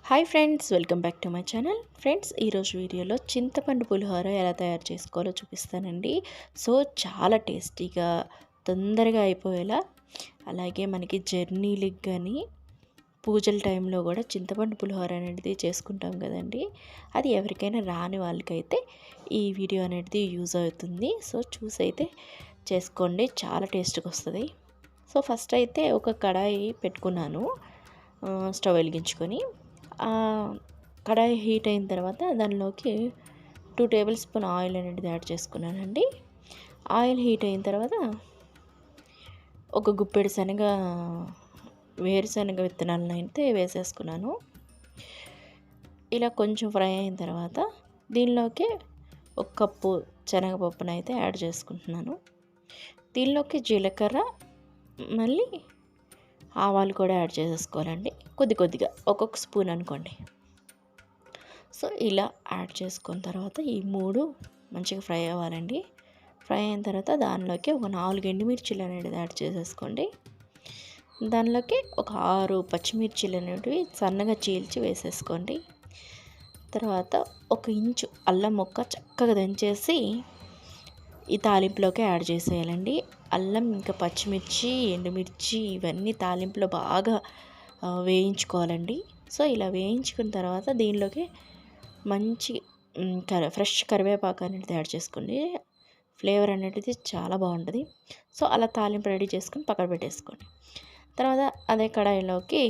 Hi friends, welcome back to my channel. Friends, ఈరోజు వీడియోలో చింతపండు పులిహోర ఎలా తయారు చేసుకోవాలో చూపిస్తానండి. సో చాలా టేస్టీగా, తొందరగా అయిపోయేలా, అలాగే మనకి జర్నీలకు కానీ పూజల టైంలో కూడా చింతపండు పులిహోర అనేది చేసుకుంటాం కదండి. అది ఎవరికైనా రాని వాళ్ళకైతే ఈ వీడియో అనేది యూజ్ అవుతుంది. సో చూసి అయితే చేసుకోండి, చాలా టేస్ట్గా వస్తుంది. సో ఫస్ట్ అయితే ఒక కడాయి పెట్టుకున్నాను, స్టవ్ వెలిగించుకొని. కడాయి హీట్ అయిన తర్వాత దానిలోకి 2 టేబుల్ స్పూన్ ఆయిల్ అనేది యాడ్ చేసుకున్నానండి. ఆయిల్ హీట్ అయిన తర్వాత ఒక గుప్పెడు వేరుశనగ విత్తనాలను అయితే వేసేసుకున్నాను. ఇలా కొంచెం ఫ్రై అయిన తర్వాత దీనిలోకి 1 కప్పు శనగపప్పును అయితే యాడ్ చేసుకుంటున్నాను. దీనిలోకి జీలకర్ర, మళ్ళీ ఆవాలు కూడా యాడ్ చేసేసుకోవాలండి. కొద్దిగా ఒక్కొక్క స్పూన్ అనుకోండి. సో ఇలా యాడ్ చేసుకున్న తర్వాత ఈ 3 మంచిగా ఫ్రై అవ్వాలండి. ఫ్రై అయిన తర్వాత దానిలోకి ఒక 4 ఎండుమిర్చీలు అనేది యాడ్ చేసేసుకోండి. దానిలోకి ఒక 6 పచ్చిమిర్చీలు అనేటివి సన్నగా చీల్చి వేసేసుకోండి. తర్వాత 1 ఇంచు అల్లం ముక్క చక్కగా దంచేసి ఈ తాలింపులోకి యాడ్ చేసేయాలండి. అల్లం ఇంకా పచ్చిమిర్చి, ఎండుమిర్చి ఇవన్నీ తాలింపులో బాగా వేయించుకోవాలండి. సో ఇలా వేయించుకున్న తర్వాత దీనిలోకి మంచి ఫ్రెష్ కరివేపాకు అనేది యాడ్ చేసుకోండి. ఫ్లేవర్ అనేది చాలా బాగుంటుంది. సో అలా తాలింపు రెడీ చేసుకొని పక్కన పెట్టేసుకోండి. తర్వాత అదే కడాయిలోకి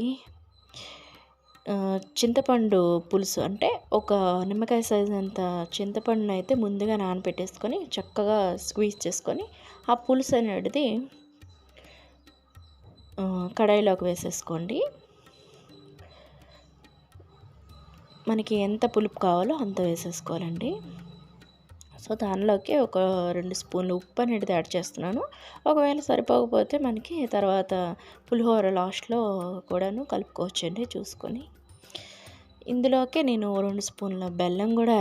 చింతపండు పులుసు, అంటే ఒక నిమ్మకాయ సైజు అంత చింతపండును అయితే ముందుగా నానబెట్టేసుకొని చక్కగా స్క్వీజ్ చేసుకొని ఆ పులుసు అనేది కడాయిలోకి వేసేసుకోండి. మనకి ఎంత పులుపు కావాలో అంత వేసేసుకోవాలండి. సో దానిలోకి ఒక 2 స్పూన్లు ఉప్పు అనేది యాడ్ చేస్తున్నాను. ఒకవేళ సరిపోకపోతే మనకి తర్వాత పులిహోర లాస్ట్లో కూడాను కలుపుకోవచ్చండి చూసుకొని. ఇందులోకి నేను 2 స్పూన్ల బెల్లం కూడా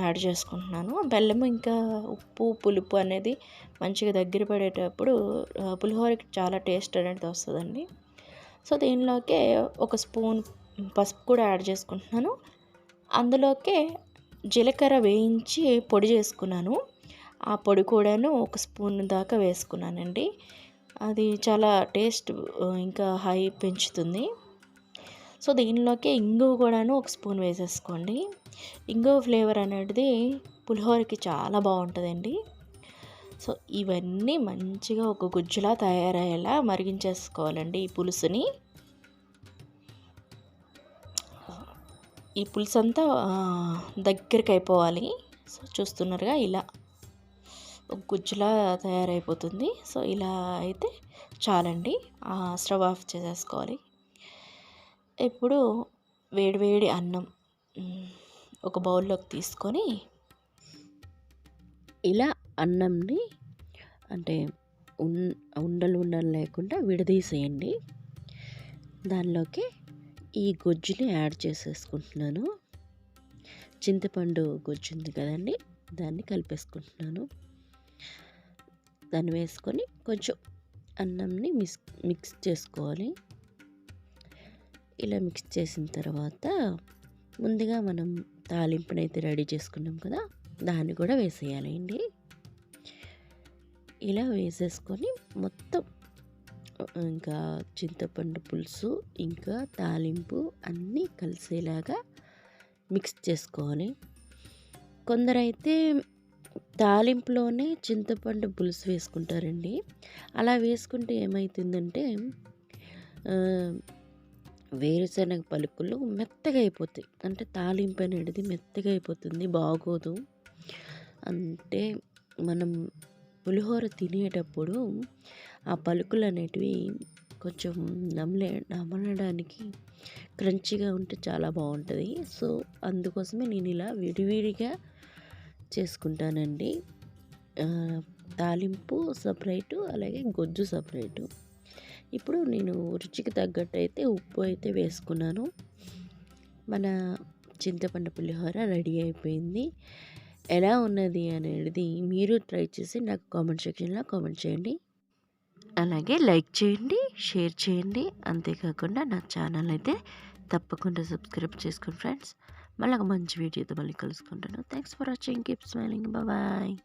యాడ్ చేసుకుంటున్నాను. బెల్లం ఇంకా ఉప్పు, పులుపు అనేది మంచిగా దగ్గర పడేటప్పుడు పులిహోరకి చాలా టేస్ట్ అనేది వస్తుందండి. సో దీనిలోకి 1 స్పూన్ పసుపు కూడా యాడ్ చేసుకుంటున్నాను. అందులోకే జీలకర్ర వేయించి పొడి చేసుకున్నాను. ఆ పొడి కూడాను 1 స్పూన్ దాకా వేసుకున్నానండి. అది చాలా టేస్ట్ ఇంకా హై పెంచుతుంది. సో దీనిలోకి ఇంగువ కూడాను 1 స్పూన్ వేసేసుకోండి. ఇంగువ ఫ్లేవర్ అనేది పులిహోరకి చాలా బాగుంటుందండి. సో ఇవన్నీ మంచిగా ఒక గుజ్జులా తయారయ్యేలా మరిగించేసుకోవాలండి ఈ పులుసుని. ఈ పులుసు అంతా దగ్గరికి అయిపోవాలి. సో చూస్తున్నారుగా, ఇలా ఒక గుజ్జులా తయారైపోతుంది. సో ఇలా అయితే చాలండి. స్టవ్ ఆఫ్ చేసేసుకోవాలి. ఇప్పుడు వేడివేడి అన్నం ఒక బౌల్లోకి తీసుకొని ఇలా అన్నంని అంటే ఉండలు లేకుండా విడదీసేయండి. దానిలోకి ఈ గుజ్జుని యాడ్ చేసేసుకుంటున్నాను. చింతపండు గుజ్జు ఉంది కదండి, దాన్ని కలిపేసుకుంటున్నాను. దాన్ని వేసుకొని కొంచెం అన్నంని మిక్స్ చేసుకోవాలి. ఇలా మిక్స్ చేసిన తర్వాత ముందుగా మనం తాలింపునైతే రెడీ చేసుకున్నాం కదా, దాన్ని కూడా వేసేయాలండి. ఇలా వేసేసుకొని మొత్తం ఇంకా చింతపండు పులుసు ఇంకా తాలింపు అన్నీ కలిసేలాగా మిక్స్ చేసుకోవాలి. కొందరైతే తాలింపులోనే చింతపండు పులుసు వేసుకుంటారండి. అలా వేసుకుంటే ఏమవుతుందంటే వేరుశనగ పలుకులు మెత్తగా అయిపోతాయి. అంటే తాలింపు అనేది మెత్తగా అయిపోతుంది, బాగోదు. అంటే మనం పులిహోర తినేటప్పుడు ఆ పలుకులు అనేటివి కొంచెం నమలడానికి క్రంచిగా ఉంటే చాలా బాగుంటుంది. సో అందుకోసమే నేను ఇలా విడివిడిగా చేసుకుంటానండి. తాలింపు సపరేటు, అలాగే గొజ్జు సపరేటు. ఇప్పుడు నేను రుచికి తగ్గట్టు అయితే ఉప్పు అయితే వేసుకున్నాను. మన చింతపండు పులిహోర రెడీ అయిపోయింది. ఎలా ఉన్నది అనేది మీరు ట్రై చేసి నాకు కామెంట్ సెక్షన్లో కామెంట్ చేయండి. అలాగే లైక్ చేయండి, షేర్ చేయండి. అంతేకాకుండా నా ఛానల్ అయితే తప్పకుండా సబ్స్క్రైబ్ చేసుకోండి ఫ్రెండ్స్. మళ్ళీ ఒక మంచి వీడియోతో మళ్ళీ కలుసుకుంటాను. Thanks for watching. Keep smiling. Bye.